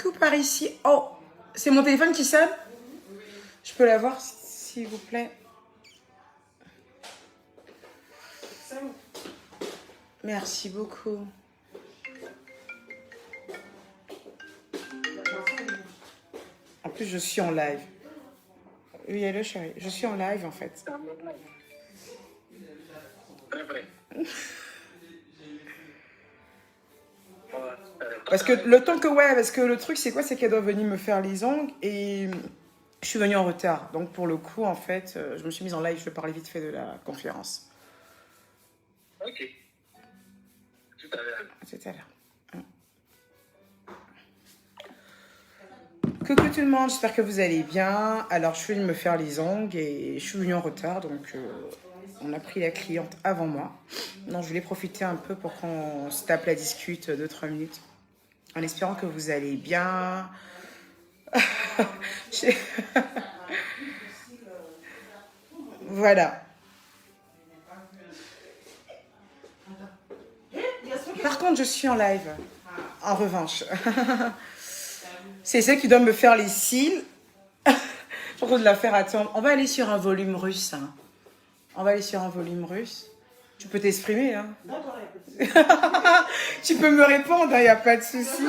beaucoup par ici. Oh, c'est mon téléphone qui sonne. Je peux l'avoir, s'il vous plaît. Merci beaucoup. En plus, je suis en live. Oui, hello chérie. Je suis en live en fait. Parce que le temps que parce que le truc c'est quoi, c'est qu'elle doit venir me faire les ongles et je suis venue en retard. Donc pour le coup en fait, je me suis mise en live, je vais parler vite fait de la conférence. Ok. Tout à l'heure. Tout à l'heure. Coucou tout le monde, j'espère que vous allez bien. Alors je suis venue me faire les ongles et je suis venue en retard, donc on a pris la cliente avant moi. Donc je voulais profiter un peu pour qu'on se tape la discute 2-3 minutes. En espérant que vous allez bien. Voilà. Par contre, je suis en live. En revanche. C'est celle qui doit me faire les cils. Je suis en train de la faire attendre. On va aller sur un volume russe. Hein. On va aller sur un volume russe. Tu peux t'exprimer. Hein. Tu peux me répondre, il n'y a pas de souci.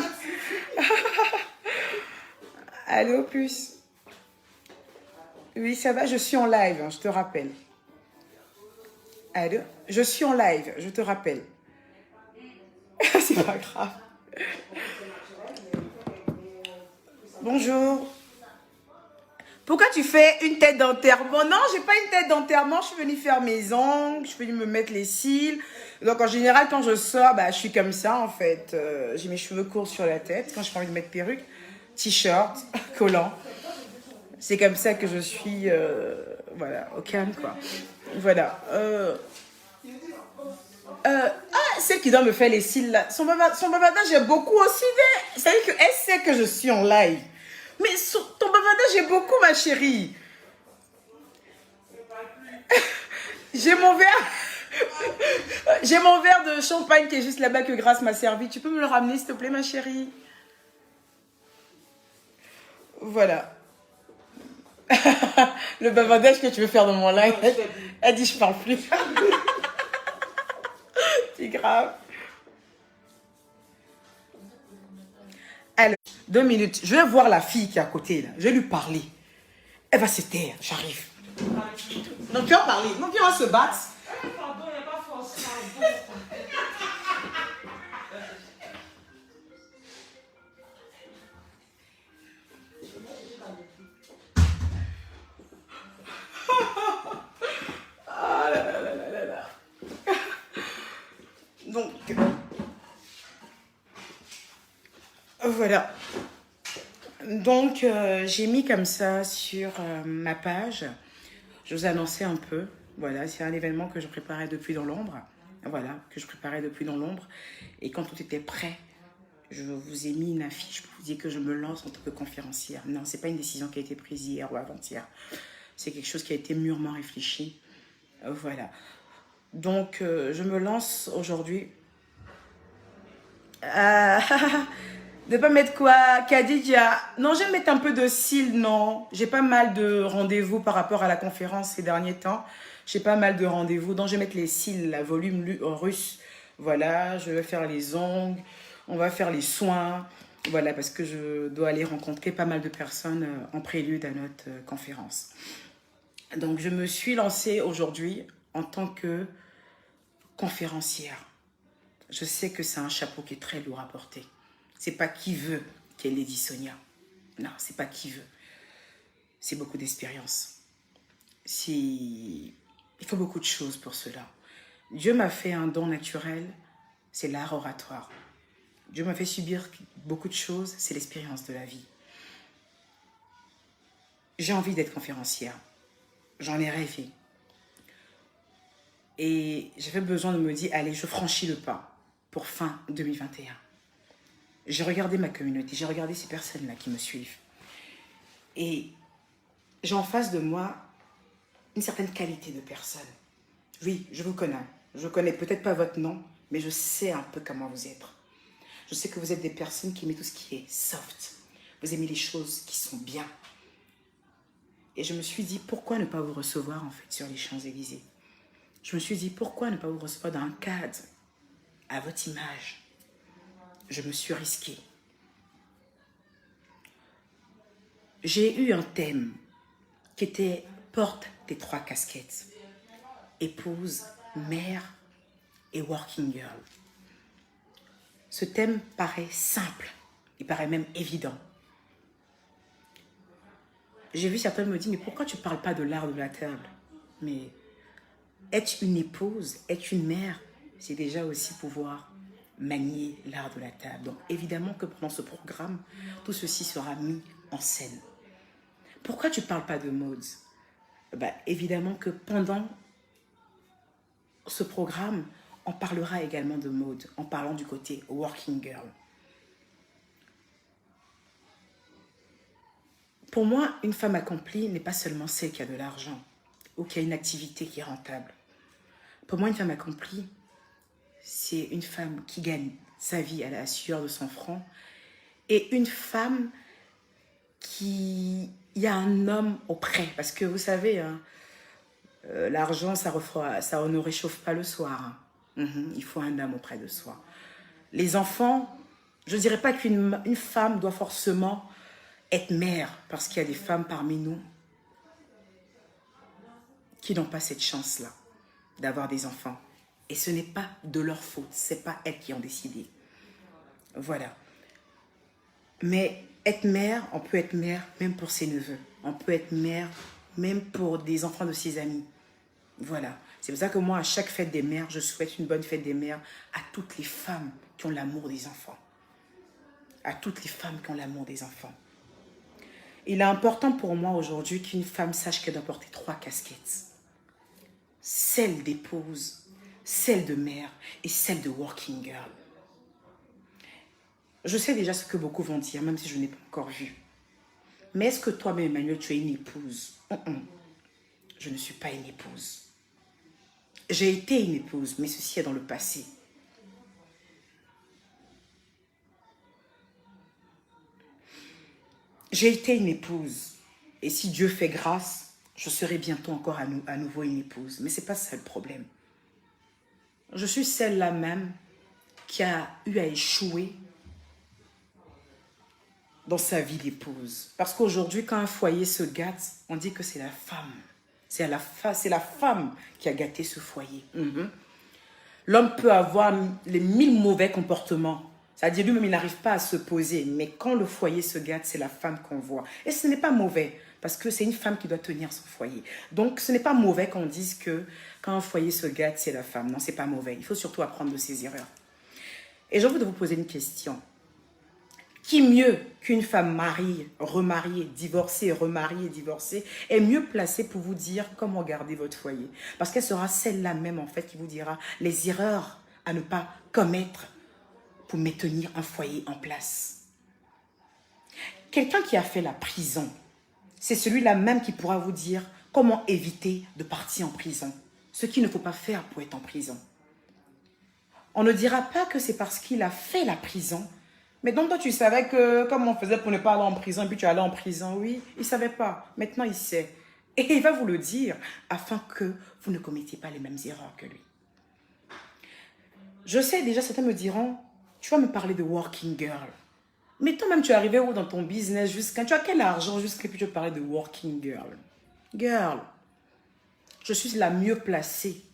Allô, puce. Oui, ça va, je suis en live, hein, je te rappelle. Allô, je suis en live, je te rappelle. C'est pas grave. Bonjour. Pourquoi tu fais une tête d'enterrement? Non, j'ai pas une tête d'enterrement. Je suis venue faire mes ongles, je suis venue me mettre les cils. Donc en général, quand je sors, bah, je suis comme ça en fait. J'ai mes cheveux courts sur la tête. Quand j'ai pas envie de mettre perruque, t-shirt, collant. C'est comme ça que je suis, voilà, au calme quoi. Voilà. Celle qui doit me faire les cils là. Son bavardage est beaucoup aussi vite. C'est-à-dire qu'elle sait que je suis en live. Mais ton bavardage est beaucoup, ma chérie. J'ai mon verre. J'ai mon verre de champagne qui est juste là-bas que Grâce m'a servi. Tu peux me le ramener, s'il te plaît, ma chérie? Voilà. Le bavardage que tu veux faire dans mon live. Elle dit, je parle plus. C'est grave. Alors, 2 minutes. Je vais voir la fille qui est à côté, là. Je vais lui parler. Elle va se taire. J'arrive. Non, tu vas parler. Non, tu vas se battre. Pardon, il n'y a pas force. Ah là là là là là là. Donc, voilà. Donc, j'ai mis comme ça sur ma page. Je vous annonçais un peu. Voilà, c'est un événement que je préparais depuis dans l'ombre. Voilà, que je préparais depuis dans l'ombre. Et quand tout était prêt, je vous ai mis une affiche pour vous dire que je me lance en tant que conférencière. Non, ce n'est pas une décision qui a été prise hier ou avant-hier. C'est quelque chose qui a été mûrement réfléchi. Voilà. Donc, je me lance aujourd'hui. De pas mettre quoi, Khadija? Non, je vais mettre un peu de cils, non. J'ai pas mal de rendez-vous par rapport à la conférence ces derniers temps. J'ai pas mal de rendez-vous. Donc, je vais mettre les cils, la volume russe. Voilà, je vais faire les ongles. On va faire les soins. Voilà, parce que je dois aller rencontrer pas mal de personnes en prélude à notre conférence. Donc, je me suis lancée aujourd'hui en tant que conférencière. Je sais que c'est un chapeau qui est très lourd à porter. C'est pas qui veut qu'elle Lady Sonia. Non, c'est pas qui veut. C'est beaucoup d'expérience. Il faut beaucoup de choses pour cela. Dieu m'a fait un don naturel, c'est l'art oratoire. Dieu m'a fait subir beaucoup de choses, c'est l'expérience de la vie. J'ai envie d'être conférencière. J'en ai rêvé. Et j'avais besoin de me dire, allez, je franchis le pas pour fin 2021. J'ai regardé ma communauté, j'ai regardé ces personnes-là qui me suivent. Et j'ai en face de moi une certaine qualité de personne. Oui, je vous connais. Je connais peut-être pas votre nom, mais je sais un peu comment vous êtes. Je sais que vous êtes des personnes qui aiment tout ce qui est soft. Vous aimez les choses qui sont bien. Et je me suis dit, pourquoi ne pas vous recevoir en fait sur les Champs-Élysées? Je me suis dit, pourquoi ne pas vous recevoir dans un cadre à votre image? Je me suis risquée. J'ai eu un thème qui était porte tes 3 casquettes. Épouse, mère et working girl. Ce thème paraît simple, il paraît même évident. J'ai vu certains me dire, mais pourquoi tu ne parles pas de l'art de la table? Mais être une épouse, être une mère, c'est déjà aussi pouvoir manier l'art de la table. Donc évidemment que pendant ce programme, tout ceci sera mis en scène. Pourquoi tu ne parles pas de mode? Évidemment que pendant ce programme, on parlera également de mode, en parlant du côté working girl. Pour moi, une femme accomplie n'est pas seulement celle qui a de l'argent ou qui a une activité qui est rentable. Pour moi, une femme accomplie, c'est une femme qui gagne sa vie à la sueur de son front et une femme qui... Il y a un homme auprès, parce que vous savez, hein, l'argent, ça ne réchauffe pas le soir. Il faut un homme auprès de soi. Les enfants, je ne dirais pas qu'une femme doit forcément être mère, parce qu'il y a des femmes parmi nous qui n'ont pas cette chance-là d'avoir des enfants. Et ce n'est pas de leur faute, ce n'est pas elles qui ont décidé. Voilà. Mais être mère, on peut être mère même pour ses neveux. On peut être mère même pour des enfants de ses amis. Voilà. C'est pour ça que moi, à chaque fête des mères, je souhaite une bonne fête des mères à toutes les femmes qui ont l'amour des enfants. À toutes les femmes qui ont l'amour des enfants. Il est important pour moi aujourd'hui qu'une femme sache qu'elle doit porter 3 casquettes. Celle d'épouse, celle de mère et celle de working girl. Je sais déjà ce que beaucoup vont dire, même si je n'ai pas encore vu. Mais est-ce que toi-même, Emmanuel, tu es une épouse? Je ne suis pas une épouse. J'ai été une épouse, mais ceci est dans le passé. J'ai été une épouse. Et si Dieu fait grâce, je serai bientôt encore à nouveau une épouse. Mais ce n'est pas ça le problème. Je suis celle-là même qui a eu à échouer dans sa vie d'épouse. Parce qu'aujourd'hui, quand un foyer se gâte, on dit que c'est la femme. C'est la femme qui a gâté ce foyer. L'homme peut avoir les 1000 mauvais comportements. C'est-à-dire lui-même, il n'arrive pas à se poser. Mais quand le foyer se gâte, c'est la femme qu'on voit. Et ce n'est pas mauvais, parce que c'est une femme qui doit tenir son foyer. Donc, ce n'est pas mauvais qu'on dise que quand un foyer se gâte, c'est la femme. Non, ce n'est pas mauvais. Il faut surtout apprendre de ses erreurs. Et j'ai envie de vous poser une question. Qui mieux qu'une femme mariée, remariée, divorcée, remariée, divorcée, est mieux placée pour vous dire comment garder votre foyer? Parce qu'elle sera celle-là même, en fait, qui vous dira les erreurs à ne pas commettre pour maintenir un foyer en place. Quelqu'un qui a fait la prison, c'est celui-là même qui pourra vous dire comment éviter de partir en prison. Ce qu'il ne faut pas faire pour être en prison. On ne dira pas que c'est parce qu'il a fait la prison. Mais donc toi tu savais que comment on faisait pour ne pas aller en prison et puis tu allais en prison. Oui, il ne savait pas. Maintenant il sait. Et il va vous le dire afin que vous ne commettiez pas les mêmes erreurs que lui. Je sais déjà, certains me diront, tu vas me parler de working girl. Mais toi-même tu es arrivé où dans ton business jusqu'à... Tu as quel argent jusqu'à puis tu parles de working girl? Girl, je suis la mieux placée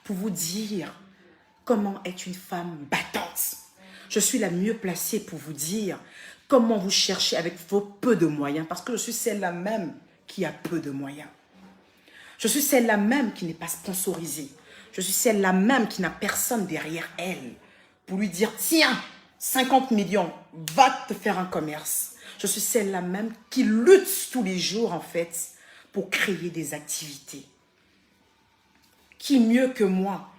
pour vous dire comment être une femme battante. Je suis la mieux placée pour vous dire comment vous cherchez avec vos peu de moyens. Parce que je suis celle-là même qui a peu de moyens. Je suis celle-là même qui n'est pas sponsorisée. Je suis celle-là même qui n'a personne derrière elle pour lui dire « Tiens, 50 millions, va te faire un commerce. » Je suis celle-là même qui lutte tous les jours en fait pour créer des activités. Qui mieux que moi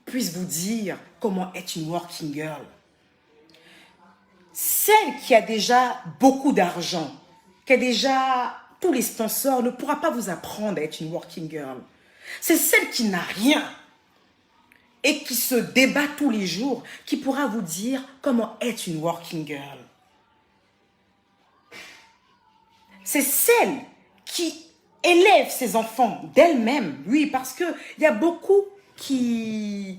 puisse vous dire comment être une working girl? Celle qui a déjà beaucoup d'argent, qui a déjà tous les sponsors, ne pourra pas vous apprendre à être une working girl. C'est celle qui n'a rien et qui se débat tous les jours qui pourra vous dire comment être une working girl. c'est celle qui élève ses enfants d'elle-même. Oui, parce qu'il y a beaucoup qui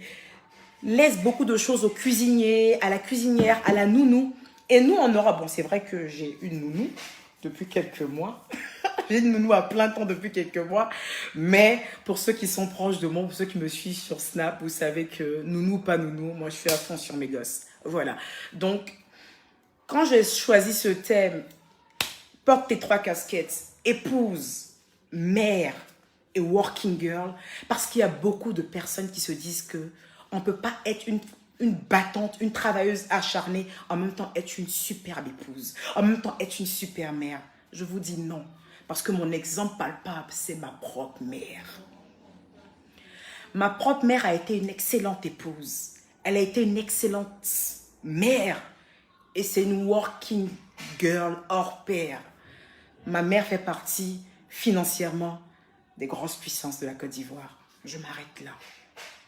laissent beaucoup de choses au cuisinier, à la cuisinière, à la nounou. Et nous, en Europe, bon, c'est vrai que j'ai une nounou depuis quelques mois. J'ai une nounou à plein temps depuis quelques mois. Mais pour ceux qui sont proches de moi, pour ceux qui me suivent sur Snap, vous savez que nounou ou pas nounou, moi, je suis à fond sur mes gosses. Voilà. Donc, quand j'ai choisi ce thème, porte tes 3 casquettes, épouse, mère et working girl, parce qu'il y a beaucoup de personnes qui se disent que on ne peut pas être une battante, une travailleuse acharnée, en même temps être une superbe épouse, en même temps être une super mère. Je vous dis non, parce que mon exemple palpable, c'est ma propre mère. Ma propre mère a été une excellente épouse. Elle a été une excellente mère. Et c'est une working girl hors pair. Ma mère fait partie financièrement des grosses puissances de la Côte d'Ivoire. Je m'arrête là.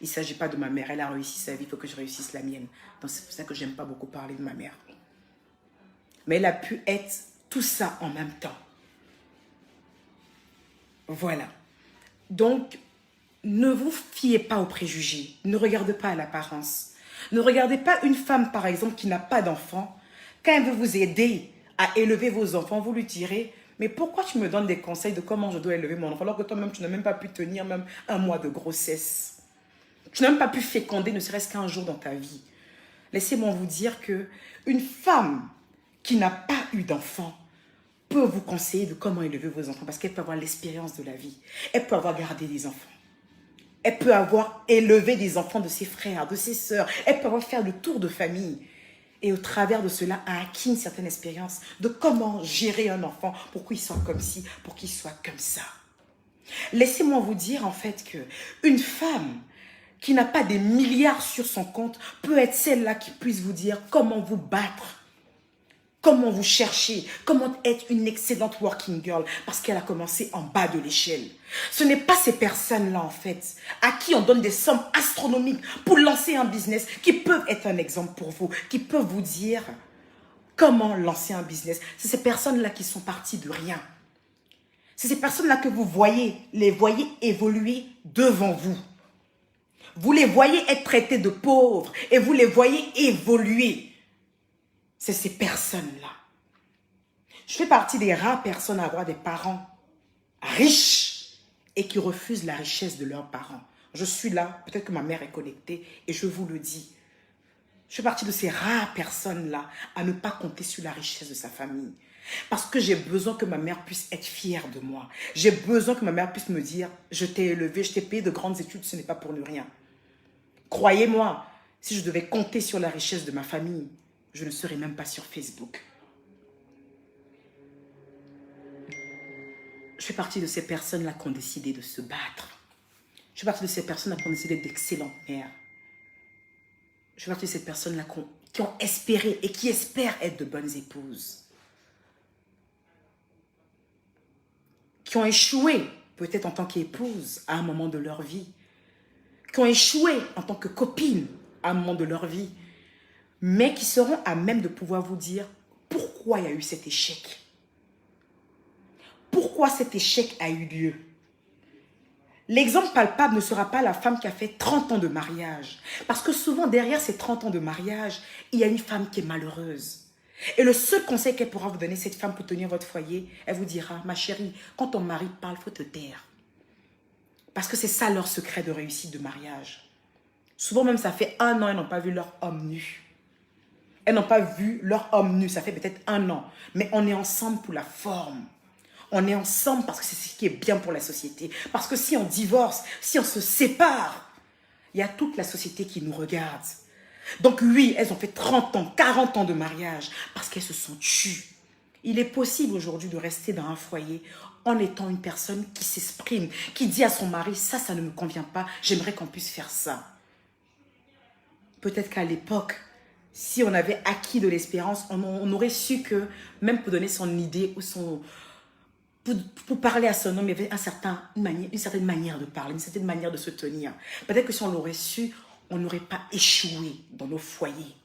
Il ne s'agit pas de ma mère. Elle a réussi sa vie, il faut que je réussisse la mienne. Donc c'est pour ça que je n'aime pas beaucoup parler de ma mère. Mais elle a pu être tout ça en même temps. Voilà. Donc, ne vous fiez pas aux préjugés. Ne regardez pas à l'apparence. Ne regardez pas une femme, par exemple, qui n'a pas d'enfant. Quand elle veut vous aider à élever vos enfants, vous lui direz, mais pourquoi tu me donnes des conseils de comment je dois élever mon enfant alors que toi-même, tu n'as même pas pu tenir même un mois de grossesse. Tu n'as même pas pu féconder ne serait-ce qu'un jour dans ta vie. Laissez-moi vous dire que une femme qui n'a pas eu d'enfant peut vous conseiller de comment élever vos enfants parce qu'elle peut avoir l'expérience de la vie. Elle peut avoir gardé des enfants. Elle peut avoir élevé des enfants de ses frères, de ses sœurs. Elle peut avoir fait le tour de famille. Et au travers de cela, a acquis une certaine expérience de comment gérer un enfant pour qu'il soit comme ci, pour qu'il soit comme ça. Laissez-moi vous dire en fait que une femme qui n'a pas des milliards sur son compte peut être celle-là qui puisse vous dire comment vous battre. Comment vous chercher, comment être une excellente working girl parce qu'elle a commencé en bas de l'échelle. Ce n'est pas ces personnes-là, en fait, à qui on donne des sommes astronomiques pour lancer un business qui peuvent être un exemple pour vous, qui peuvent vous dire comment lancer un business. C'est ces personnes-là qui sont parties de rien. C'est ces personnes-là que vous voyez, les voyez évoluer devant vous. Vous les voyez être traités de pauvres et vous les voyez évoluer. C'est ces personnes-là. Je fais partie des rares personnes à avoir des parents riches et qui refusent la richesse de leurs parents. Je suis là, peut-être que ma mère est connectée et je vous le dis. Je fais partie de ces rares personnes-là à ne pas compter sur la richesse de sa famille. Parce que j'ai besoin que ma mère puisse être fière de moi. J'ai besoin que ma mère puisse me dire, je t'ai élevé, je t'ai payé de grandes études, ce n'est pas pour ne rien. Croyez-moi, si je devais compter sur la richesse de ma famille, je ne serai même pas sur Facebook. Je fais partie de ces personnes-là qui ont décidé de se battre. Je fais partie de ces personnes-là qui ont décidé d'être d'excellentes mères. Je fais partie de ces personnes-là qui ont espéré et qui espèrent être de bonnes épouses. Qui ont échoué, peut-être en tant qu'épouse, à un moment de leur vie. Qui ont échoué en tant que copine à un moment de leur vie. Mais qui seront à même de pouvoir vous dire pourquoi il y a eu cet échec. Pourquoi cet échec a eu lieu. L'exemple palpable ne sera pas la femme qui a fait 30 ans de mariage. Parce que souvent, derrière ces 30 ans de mariage, il y a une femme qui est malheureuse. Et le seul conseil qu'elle pourra vous donner, cette femme, pour tenir votre foyer, elle vous dira, ma chérie, quand ton mari parle, il faut te taire. Parce que c'est ça leur secret de réussite de mariage. Souvent même, ça fait 1 an, elles n'ont pas vu leur homme nu. Elles n'ont pas vu leur homme nu, ça fait peut-être 1 an. Mais on est ensemble pour la forme. On est ensemble parce que c'est ce qui est bien pour la société. Parce que si on divorce, si on se sépare, il y a toute la société qui nous regarde. Donc oui, elles ont fait 30 ans, 40 ans de mariage parce qu'elles se sont tues. Il est possible aujourd'hui de rester dans un foyer en étant une personne qui s'exprime, qui dit à son mari, ça ne me convient pas, j'aimerais qu'on puisse faire ça. Peut-être qu'à l'époque, si on avait acquis de l'espérance, on aurait su que, même pour donner son idée ou son... Pour parler à son homme, il y avait une certaine manière de parler, une certaine manière de se tenir. Peut-être que si on l'aurait su, on n'aurait pas échoué dans nos foyers.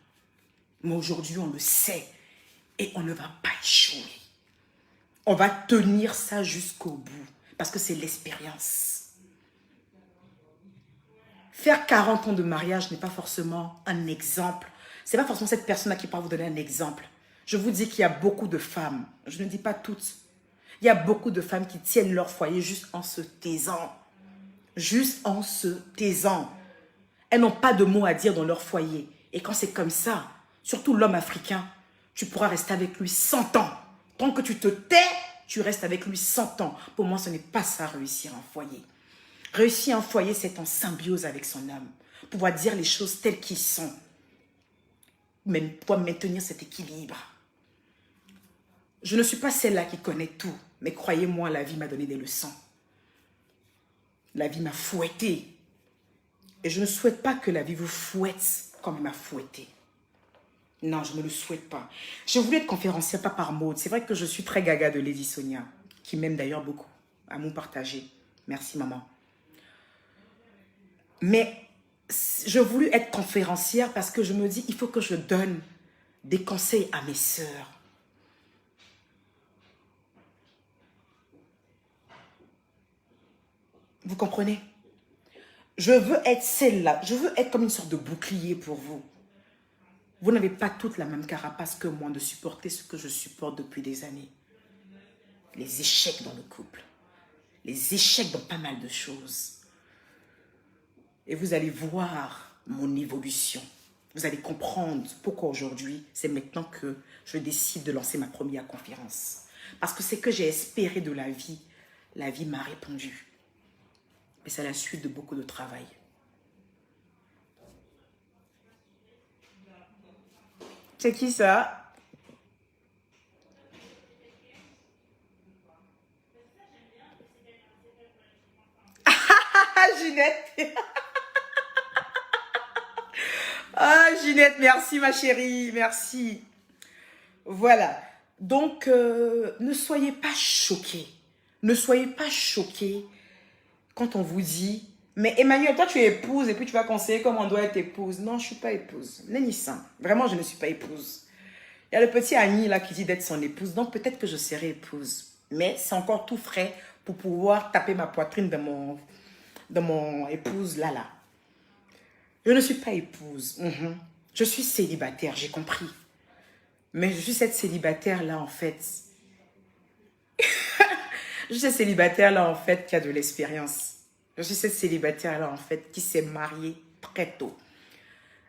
Mais aujourd'hui, on le sait et on ne va pas échouer. On va tenir ça jusqu'au bout. Parce que c'est l'expérience. Faire 40 ans de mariage n'est pas forcément un exemple. Ce n'est pas forcément cette personne-là qui pourra vous donner un exemple. Je vous dis qu'il y a beaucoup de femmes. Je ne dis pas toutes. Il y a beaucoup de femmes qui tiennent leur foyer juste en se taisant. Juste en se taisant. Elles n'ont pas de mots à dire dans leur foyer. Et quand c'est comme ça, surtout l'homme africain, tu pourras rester avec lui 100 ans. Tant que tu te tais, tu restes avec lui 100 ans. Pour moi, ce n'est pas ça, réussir un foyer. Réussir un foyer, c'est en symbiose avec son homme. Pouvoir dire les choses telles qu'elles sont. Mais pouvoir maintenir cet équilibre. Je ne suis pas celle-là qui connaît tout. Mais croyez-moi, la vie m'a donné des leçons. La vie m'a fouetté. Et je ne souhaite pas que la vie vous fouette comme elle m'a fouetté. Non, je ne le souhaite pas. J'ai voulu être conférencière, pas par mode. C'est vrai que je suis très gaga de Lady Sonia, qui m'aime d'ailleurs beaucoup. Amour partagé. Merci, maman. Mais je voulais être conférencière parce que je me dis, il faut que je donne des conseils à mes sœurs. Vous comprenez? Je veux être celle-là. Je veux être comme une sorte de bouclier pour vous. Vous n'avez pas toute la même carapace que moi de supporter ce que je supporte depuis des années. Les échecs dans le couple. Les échecs dans pas mal de choses. Et vous allez voir mon évolution. Vous allez comprendre pourquoi aujourd'hui, c'est maintenant que je décide de lancer ma première conférence. Parce que c'est que j'ai espéré de la vie m'a répondu. Et c'est la suite de beaucoup de travail. C'est qui ça? Ginette. Ah, Ginette, merci ma chérie, merci. Voilà. Donc, ne soyez pas choqués. Ne soyez pas choqués quand on vous dit, mais Emmanuel, toi tu es épouse et puis tu vas conseiller comment on doit être épouse. Non, je ne suis pas épouse. Nenni ça. Vraiment, je ne suis pas épouse. Il y a le petit Annie là qui dit d'être son épouse. Donc, peut-être que je serai épouse. Mais c'est encore tout frais pour pouvoir taper ma poitrine de mon épouse là. Je ne suis pas épouse. Je suis célibataire, j'ai compris. Mais je suis cette célibataire-là, en fait. Je suis cette célibataire-là, en fait, qui a de l'expérience. Je suis cette célibataire-là, en fait, qui s'est mariée très tôt.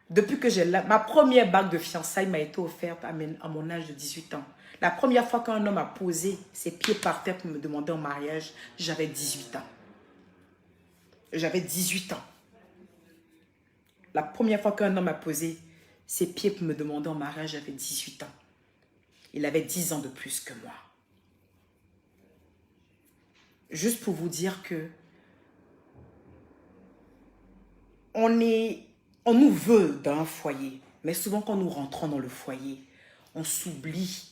Depuis que j'ai ma première bague de fiançailles m'a été offerte à mon âge de 18 ans. La première fois qu'un homme a posé ses pieds par terre pour me demander en mariage, j'avais 18 ans. J'avais 18 ans. La première fois qu'un homme a posé ses pieds pour me demander en mariage, j'avais 18 ans. Il avait 10 ans de plus que moi. Juste pour vous dire que on nous veut dans un foyer, mais souvent quand nous rentrons dans le foyer, on s'oublie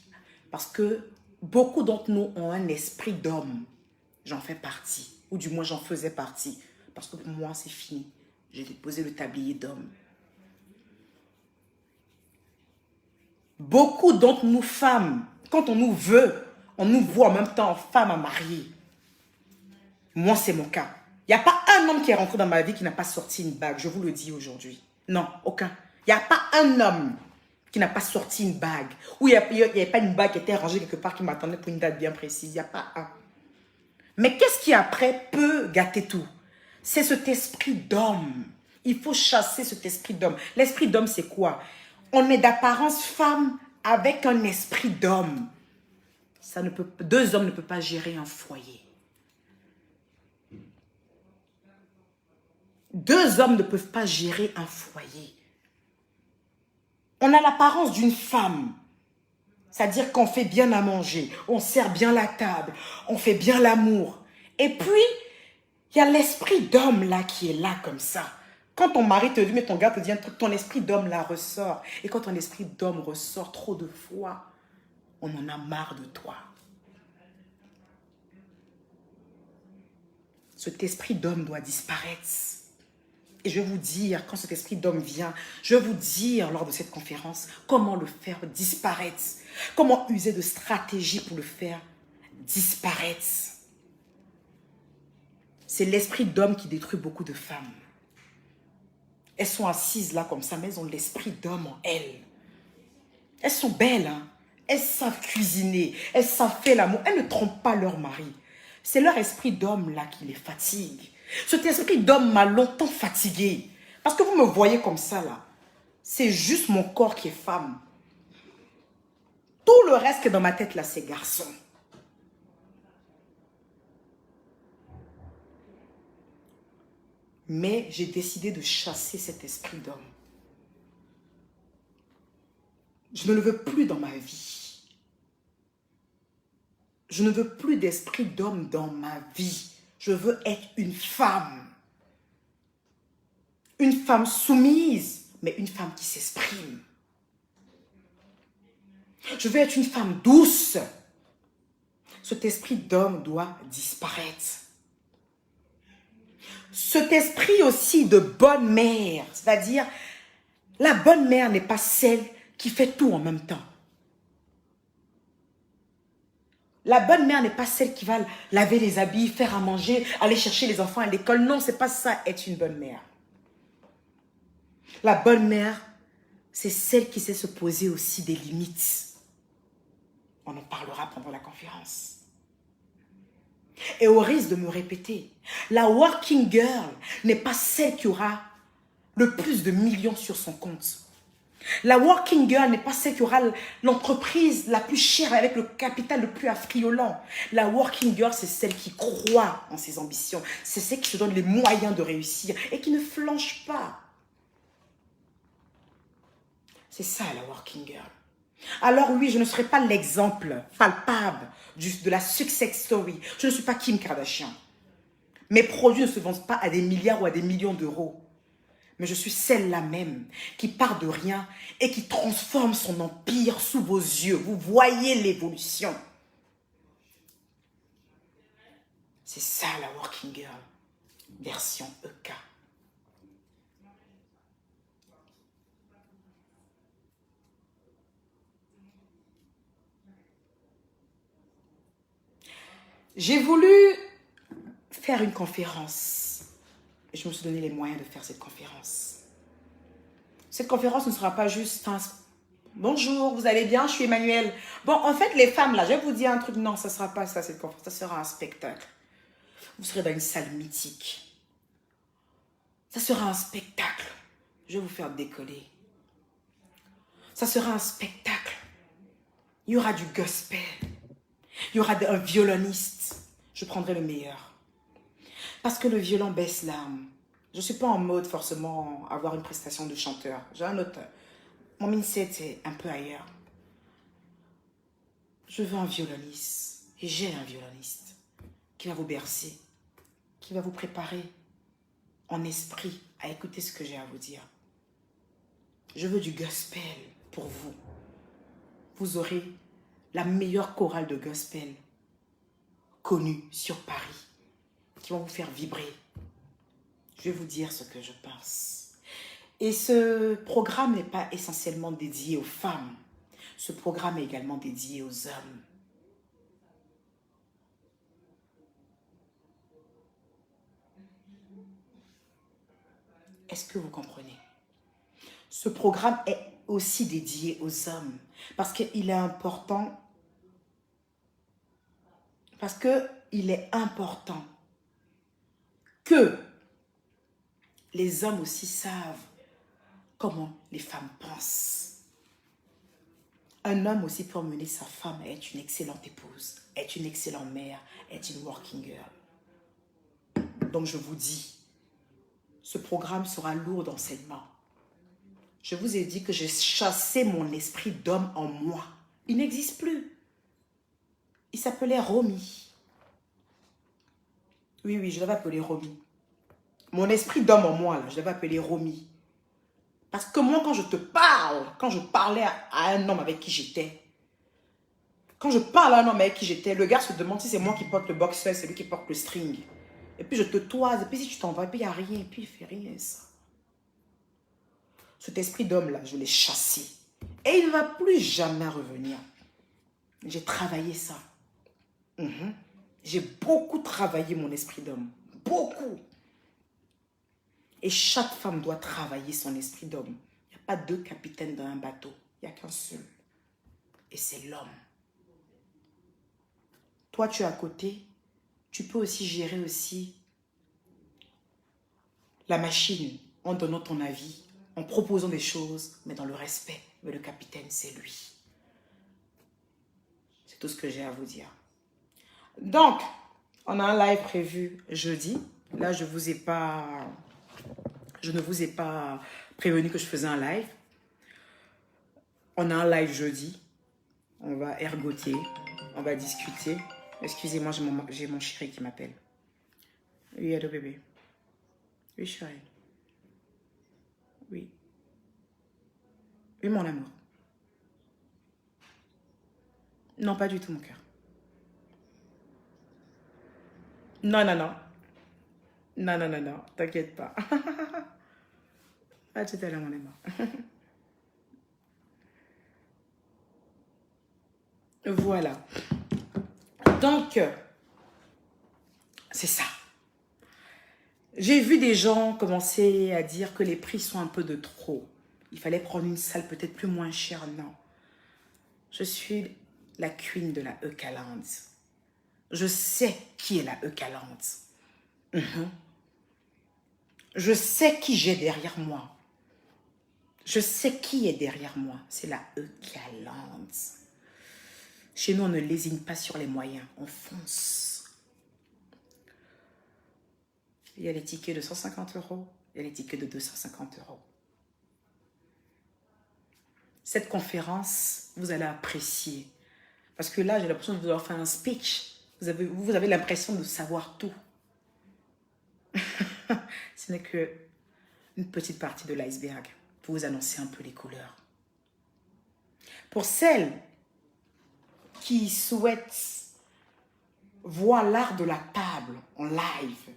parce que beaucoup d'entre nous ont un esprit d'homme. J'en fais partie, ou du moins j'en faisais partie, parce que pour moi c'est fini. J'ai déposé le tablier d'homme. Beaucoup d'entre nous femmes, quand on nous veut, on nous voit en même temps femmes à marier. Moi, c'est mon cas. Il n'y a pas un homme qui est rentré dans ma vie qui n'a pas sorti une bague. Je vous le dis aujourd'hui. Non, aucun. Il n'y a pas un homme qui n'a pas sorti une bague. Ou il n'y avait pas une bague qui était rangée quelque part qui m'attendait pour une date bien précise. Il n'y a pas un. Mais qu'est-ce qui après peut gâter tout? C'est cet esprit d'homme. Il faut chasser cet esprit d'homme. L'esprit d'homme, c'est quoi? On est d'apparence femme avec un esprit d'homme. Deux hommes ne peuvent pas gérer un foyer. Deux hommes ne peuvent pas gérer un foyer. On a l'apparence d'une femme. C'est-à-dire qu'on fait bien à manger, on sert bien la table, on fait bien l'amour. Et puis, il y a l'esprit d'homme là qui est là comme ça. Quand ton mari te dit, mais ton gars te dit un truc, ton esprit d'homme là ressort. Et quand ton esprit d'homme ressort trop de fois, on en a marre de toi. Cet esprit d'homme doit disparaître. Et je vais vous dire, quand cet esprit d'homme vient, je vais vous dire lors de cette conférence comment le faire disparaître. Comment user de stratégie pour le faire disparaître. C'est l'esprit d'homme qui détruit beaucoup de femmes. Elles sont assises là comme ça, mais elles ont l'esprit d'homme en elles. Elles sont belles, hein? Elles savent cuisiner, elles savent faire l'amour. Elles ne trompent pas leur mari. C'est leur esprit d'homme là qui les fatigue. Cet esprit d'homme m'a longtemps fatiguée. Parce que vous me voyez comme ça là. C'est juste mon corps qui est femme. Tout le reste qui est dans ma tête là, c'est garçon. Mais j'ai décidé de chasser cet esprit d'homme. Je ne le veux plus dans ma vie. Je ne veux plus d'esprit d'homme dans ma vie. Je veux être une femme. Une femme soumise, mais une femme qui s'exprime. Je veux être une femme douce. Cet esprit d'homme doit disparaître. Cet esprit aussi de bonne mère, c'est-à-dire la bonne mère n'est pas celle qui fait tout en même temps. La bonne mère n'est pas celle qui va laver les habits, faire à manger, aller chercher les enfants à l'école. Non, c'est pas ça être une bonne mère. La bonne mère, c'est celle qui sait se poser aussi des limites. On en parlera pendant la conférence. Et au risque de me répéter, la working girl n'est pas celle qui aura le plus de millions sur son compte. La working girl n'est pas celle qui aura l'entreprise la plus chère avec le capital le plus affriolant. La working girl, c'est celle qui croit en ses ambitions. C'est celle qui se donne les moyens de réussir et qui ne flanche pas. C'est ça la working girl. Alors oui, je ne serai pas l'exemple palpable de la success story. Je ne suis pas Kim Kardashian. Mes produits ne se vendent pas à des milliards ou à des millions d'euros. Mais je suis celle-là même qui part de rien et qui transforme son empire sous vos yeux. Vous voyez l'évolution. C'est ça la working girl, version EK. J'ai voulu faire une conférence et je me suis donné les moyens de faire cette conférence. Cette conférence ne sera pas juste un « Bonjour, vous allez bien, je suis Emmanuel. » Bon, en fait, les femmes, là, je vais vous dire un truc. Non, ça ne sera pas ça, cette conférence. Ça sera un spectacle. Vous serez dans une salle mythique. Ça sera un spectacle. Je vais vous faire décoller. Ça sera un spectacle. Il y aura du gospel. Il y aura un violoniste. Je prendrai le meilleur. Parce que le violon baisse l'âme. Je ne suis pas en mode forcément avoir une prestation de chanteur. J'ai un autre. Mon mindset est un peu ailleurs. Je veux un violoniste. Et j'ai un violoniste qui va vous bercer. Qui va vous préparer en esprit à écouter ce que j'ai à vous dire. Je veux du gospel pour vous. Vous aurez la meilleure chorale de gospel connue sur Paris, qui vont vous faire vibrer. Je vais vous dire ce que je pense. Et ce programme n'est pas essentiellement dédié aux femmes. Ce programme est également dédié aux hommes. Est-ce que vous comprenez? Ce programme est aussi dédié aux hommes parce qu'il est important. Parce qu'il est important que les hommes aussi savent comment les femmes pensent. Un homme aussi peut emmener sa femme à être une excellente épouse, être une excellente mère, être une working girl. Donc je vous dis, ce programme sera lourd d'enseignements. Je vous ai dit que j'ai chassé mon esprit d'homme en moi. Il n'existe plus. Il s'appelait Romy. Oui, je l'avais appelé Romy. Mon esprit d'homme en moi, là, je l'avais appelé Romy. Parce que moi, quand je te parle, quand je parlais à un homme avec qui j'étais, quand je parle à un homme avec qui j'étais, le gars se demande si c'est moi qui porte le boxer, c'est lui qui porte le string. Et puis je te toise, et puis si tu t'en vas, et puis il n'y a rien, et puis il fait rien, ça. Cet esprit d'homme-là, je l'ai chassé. Et il ne va plus jamais revenir. J'ai travaillé ça. J'ai beaucoup travaillé mon esprit d'homme. Beaucoup. Et chaque femme doit travailler son esprit d'homme. Il n'y a pas deux capitaines dans un bateau. Il n'y a qu'un seul. Et c'est l'homme. Toi, tu es à côté. Tu peux aussi gérer aussi la machine en donnant ton avis, en proposant des choses, mais dans le respect. Mais le capitaine, c'est lui. C'est tout ce que j'ai à vous dire. Donc, on a un live prévu jeudi. Là, je ne vous ai pas prévenu que je faisais un live. On a un live jeudi. On va ergoter. On va discuter. Excusez-moi, j'ai mon chéri qui m'appelle. Oui, allô bébé. Oui, chéri. Oui. Oui, mon amour. Non, pas du tout, mon cœur. Non, non, non. Non, non, non, non. T'inquiète pas. À tout à l'heure, mon amour. Voilà. Donc, c'est ça. J'ai vu des gens commencer à dire que les prix sont un peu de trop. Il fallait prendre une salle peut-être plus moins chère. Non. Je suis la queen de la Eucaland. Je sais qui est la Eucaland. Je sais qui j'ai derrière moi. Je sais qui est derrière moi. C'est la Eucaland. Chez nous, on ne lésine pas sur les moyens. On fonce. Il y a les tickets de 150 €. Il y a les tickets de 250 €. Cette conférence, vous allez apprécier. Parce que là, j'ai l'impression de vous avoir fait un speech. Vous avez l'impression de savoir tout. Ce n'est que une petite partie de l'iceberg pour vous annoncer un peu les couleurs. Pour celles qui souhaitent voir l'art de la table en live,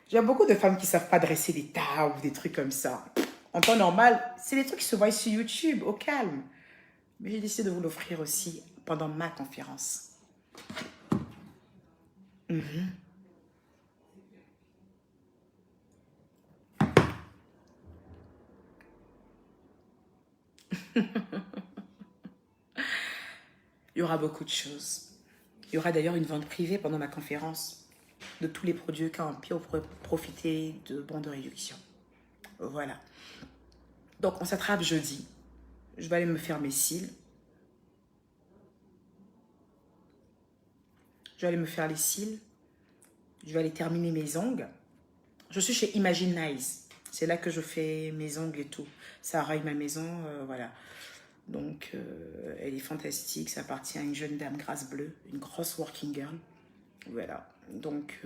j'ai beaucoup de femmes qui ne savent pas dresser des tables ou des trucs comme ça. En temps normal, c'est des trucs qui se voient sur YouTube, au calme. Mais j'ai décidé de vous l'offrir aussi pendant ma conférence. Il y aura beaucoup de choses. Il y aura d'ailleurs une vente privée pendant ma conférence de tous les produits Campio pour profiter de bons de réduction. Voilà. Donc, on s'attrape jeudi. Je vais aller me faire mes cils. Je vais aller me faire les cils. Je vais aller terminer mes ongles. Je suis chez Imagine Nice. C'est là que je fais mes ongles et tout. Ça raille ma maison, voilà. Donc, elle est fantastique. Ça appartient à une jeune dame grasse bleue, une grosse working girl. Voilà. Donc,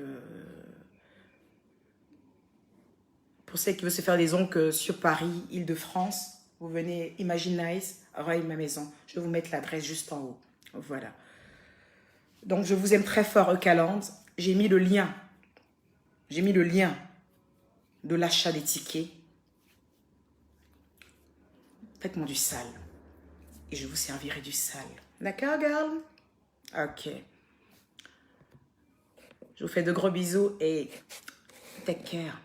pour celles qui veulent se faire des ongles sur Paris, Île-de-France, vous venez Imagine Nice, raille ma maison. Je vais vous mettre l'adresse juste en haut. Voilà. Donc, je vous aime très fort, Eucaland. J'ai mis le lien. J'ai mis le lien de l'achat des tickets. Faites-moi du sale. Et je vous servirai du sale. D'accord, girl? Ok. Je vous fais de gros bisous et take care.